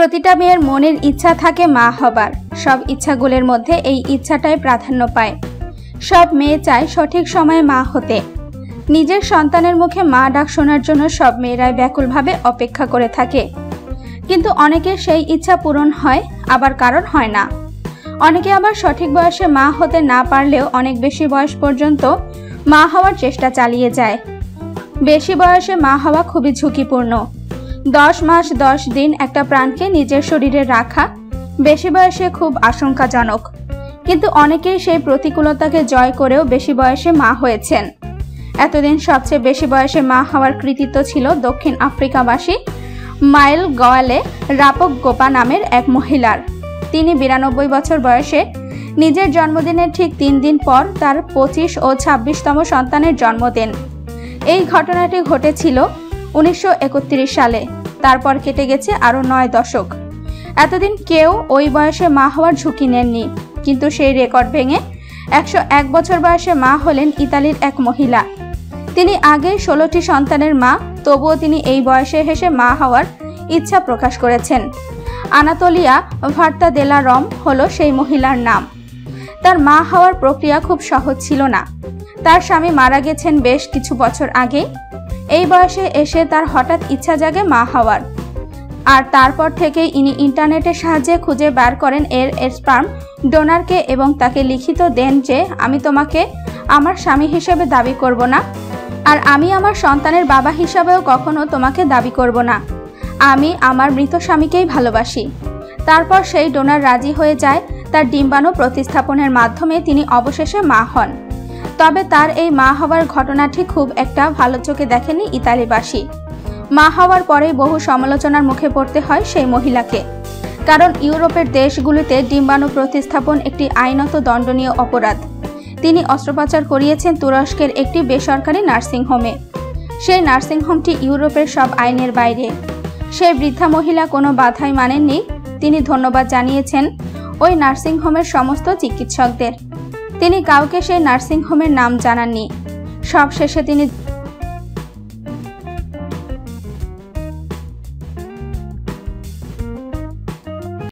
প্রতিটা মেয়ের মনের ইচ্ছা থাকে মা হবার। সব ইচ্ছাগুলোর মধ্যে এই ইচ্ছাটাই প্রাধান্য পায়। সব মেয়ে চায় সঠিক সময়ে মা হতে। নিজের সন্তানের মুখে মা ডাক শোনার জন্য সব মেয়েরাই ব্যাকুলভাবে অপেক্ষা করে থাকে। কিন্তু অনেকের সেই ইচ্ছা পূরণ হয়, আবার কারণ হয় না। অনেকে আবার সঠিক বয়সে মা হতে না পারলেও অনেক বেশি বয়স পর্যন্ত মা হওয়ার চেষ্টা চালিয়ে যায়। বেশি বয়সে মা হওয়া খুবই ঝুঁকিপূর্ণ। 10 মাস 10 দিন একটা প্রাণকে নিজের শরীরে রাখা বেশি বয়সে খুব আশঙ্কাজনক। কিন্তু অনেকেই সেই প্রতিকূলতাকে জয় করেও বেশি বয়সে মা হয়েছেন। এতদিন সবচেয়ে বেশি বয়সে মা হওয়ার কৃতিত্ব ছিল দক্ষিণ আফ্রিকাবাসী মাইল গোয়ালে রাপক গোপা নামের এক মহিলার। তিনি 92 বছর বয়সে নিজের জন্মদিনের ঠিক 3 দিন পর তার 25 ও 26তম সন্তানের জন্ম দেন। এই ঘটনাটি ঘটেছিল 1931 সালে। তারপর কেটে গেছে আরও 9 দশক। এতদিন কেউ ওই বয়সে মা হওয়ার ঝুঁকি নেননি। কিন্তু সেই রেকর্ড ভেঙে 101 বছর বয়সে মা হলেন ইতালির এক মহিলা। তিনি আগেই 16টি সন্তানের মা, তবুও তিনি এই বয়সে হেসে মা হওয়ার ইচ্ছা প্রকাশ করেছেন। আনাতোলিয়া ভার্তাদেলা রম হলো সেই মহিলার নাম। তার মা হওয়ার প্রক্রিয়া খুব সহজ ছিল না। তার স্বামী মারা গেছেন বেশ কিছু বছর আগে। এই বয়সে এসে তার হঠাৎ ইচ্ছা জাগে মা হওয়ার। আর তারপর থেকেই ইনি ইন্টারনেটের সাহায্যে খুঁজে বার করেন এর স্পার্ম ডোনারকে এবং তাকে লিখিত দেন যে আমি তোমাকে আমার স্বামী হিসেবে দাবি করব না, আর আমি আমার সন্তানের বাবা হিসাবেও কখনো তোমাকে দাবি করব না। আমি আমার মৃত স্বামীকেই ভালোবাসি। তারপর সেই ডোনার রাজি হয়ে যায়। তার ডিম্বাণু প্রতিস্থাপনের মাধ্যমে তিনি অবশেষে মা হন। তবে তার এই মা হওয়ার ঘটনাটি খুব একটা ভালো চোখে দেখেনি ইতালিবাসী। মা হওয়ার পরেই বহু সমালোচনার মুখে পড়তে হয় সেই মহিলাকে। কারণ ইউরোপের দেশগুলিতে ডিম্বাণু প্রতিস্থাপন একটি আইনত দণ্ডনীয় অপরাধ। তিনি অস্ত্রোপচার করিয়েছেন তুরস্কের একটি বেসরকারি নার্সিংহোমে। সেই নার্সিংহোমটি ইউরোপের সব আইনের বাইরে। সেই বৃদ্ধা মহিলা কোনো বাধাই মানেননি। তিনি ধন্যবাদ জানিয়েছেন ওই নার্সিংহোমের সমস্ত চিকিৎসকদের। তিনি কাউকে সেই নার্সিংহোমের নাম জানাননি। সবশেষে তিনি